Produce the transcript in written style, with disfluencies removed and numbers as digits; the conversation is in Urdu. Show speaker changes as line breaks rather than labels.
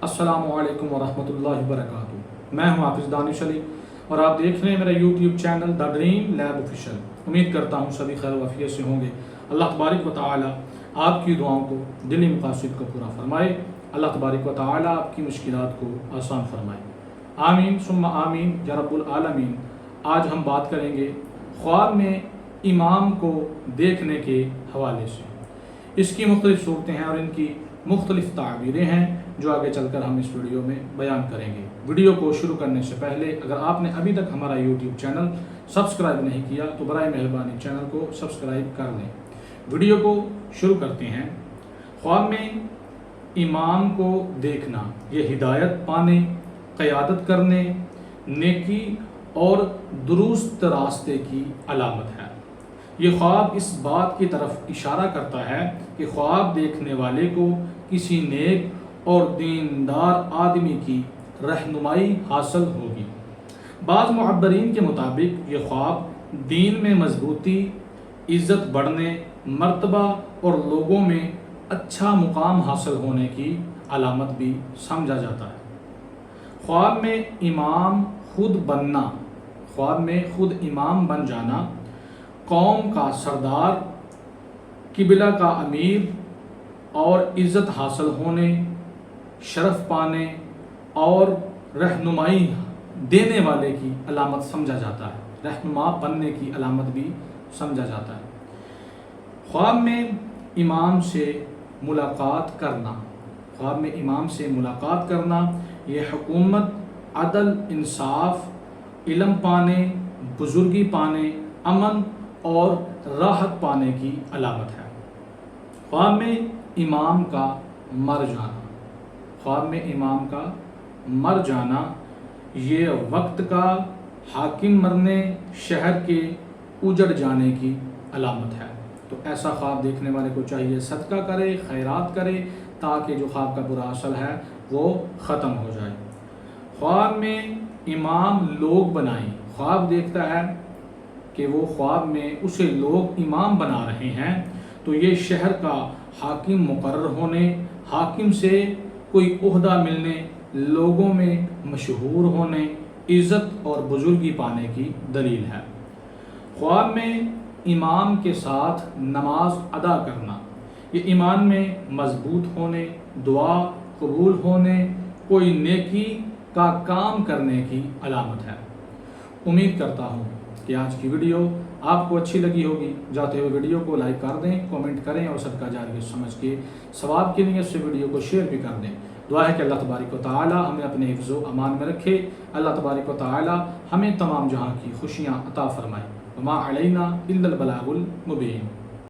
السلام علیکم ورحمۃ اللہ وبرکاتہ۔ میں ہوں حافظ دانش علی اور آپ دیکھ رہے ہیں میرا YouTube channel the dream lab official. امید کرتا ہوں سبھی خیر و عافیت سے ہوں گے۔ اللہ تبارک و تعالی آپ کی دعاؤں کو، دلی مقاصد کو پورا فرمائے۔ اللہ تبارک و تعالی آپ کی مشکلات کو آسان فرمائے۔ آمین ثم آمین یا رب العالمین۔ آج ہم بات کریں گے خواب میں امام کو دیکھنے کے حوالے سے۔ اس کی مختلف صورتیں ہیں اور ان کی مختلف تعبیریں ہیں جو آگے چل کر ہم اس ویڈیو میں بیان کریں گے۔ ویڈیو کو شروع کرنے سے پہلے اگر آپ نے ابھی تک ہمارا یوٹیوب چینل سبسکرائب نہیں کیا تو برائے مہربانی چینل کو سبسکرائب کر لیں۔ ویڈیو کو شروع کرتے ہیں۔ خواب میں امام کو دیکھنا یہ ہدایت پانے، قیادت کرنے، نیکی اور درست راستے کی علامت ہے۔ یہ خواب اس بات کی طرف اشارہ کرتا ہے کہ خواب دیکھنے والے کو کسی نیک اور دیندار آدمی کی رہنمائی حاصل ہوگی۔ بعض معبرین کے مطابق یہ خواب دین میں مضبوطی، عزت بڑھنے، مرتبہ اور لوگوں میں اچھا مقام حاصل ہونے کی علامت بھی سمجھا جاتا ہے۔ خواب میں امام خود بننا، خواب میں خود امام بن جانا، قوم کا سردار، قبلہ کا امیر اور عزت حاصل ہونے، شرف پانے اور رہنمائی دینے والے کی علامت سمجھا جاتا ہے۔ رہنما بننے کی علامت بھی سمجھا جاتا ہے۔ خواب میں امام سے ملاقات کرنا، خواب میں امام سے ملاقات کرنا یہ حکومت، عدل، انصاف، علم پانے، بزرگی پانے، امن اور راحت پانے کی علامت ہے۔ خواب میں امام کا مر جانا، خواب میں امام کا مر جانا یہ وقت کا حاکم مرنے، شہر کے اجڑ جانے کی علامت ہے۔ تو ایسا خواب دیکھنے والے کو چاہیے صدقہ کرے، خیرات کرے تاکہ جو خواب کا برا اثر ہے وہ ختم ہو جائے۔ خواب میں امام لوگ بنائیں، خواب دیکھتا ہے کہ وہ خواب میں اسے لوگ امام بنا رہے ہیں تو یہ شہر کا حاکم مقرر ہونے، حاکم سے کوئی عہدہ ملنے، لوگوں میں مشہور ہونے، عزت اور بزرگی پانے کی دلیل ہے۔ خواب میں امام کے ساتھ نماز ادا کرنا یہ ایمان میں مضبوط ہونے، دعا قبول ہونے، کوئی نیکی کا کام کرنے کی علامت ہے۔ امید کرتا ہوں کہ آج کی ویڈیو آپ کو اچھی لگی ہوگی۔ جاتے ہوئے ویڈیو کو لائک کر دیں، کامنٹ کریں اور صدقہ جاریہ سمجھ کے ثواب کی نیت سے ویڈیو کو شیئر بھی کر دیں۔ دعا ہے کہ اللہ تبارک و تعالی ہمیں اپنے حفظ و امان میں رکھے۔ اللہ تبارک و تعالی ہمیں تمام جہاں کی خوشیاں عطا فرمائے۔ وما علینا الا البلاغ المبین۔